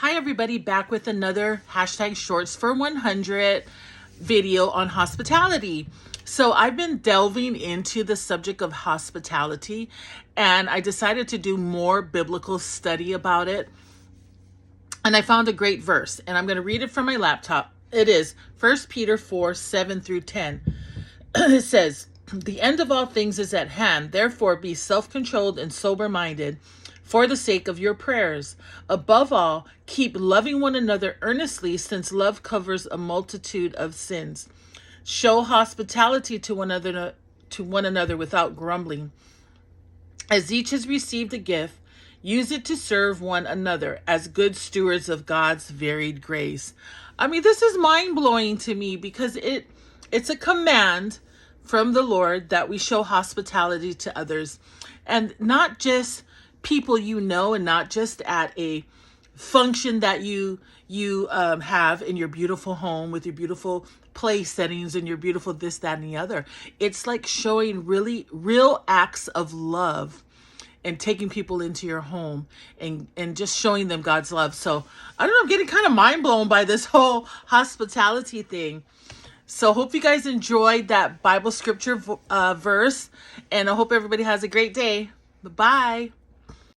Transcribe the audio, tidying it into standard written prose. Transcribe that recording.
Hi everybody, back with another hashtag shorts for 100 video on hospitality. So I've been delving into the subject of hospitality and I decided to do more biblical study about it. And I found a great verse and I'm going to read it from my laptop. It is 1 Peter 4, 7 through 10. It says, "The end of all things is at hand. Therefore, be self-controlled and sober-minded for the sake of your prayers. Above all, keep loving one another earnestly, since love covers a multitude of sins. Show hospitality to one another without grumbling. As each has received a gift, use it to serve one another as good stewards of God's varied grace." I mean, this is mind-blowing to me because it's a command from the Lord that we show hospitality to others, and not just people you know, and not just at a function that you have in your beautiful home with your beautiful place settings and your beautiful this, that, and the other. It's like showing really real acts of love and taking people into your home and just showing them God's love. So I don't know, I'm getting kind of mind blown by this whole hospitality thing. So hope you guys enjoyed that Bible scripture verse, and I hope everybody has a great day. Bye-bye.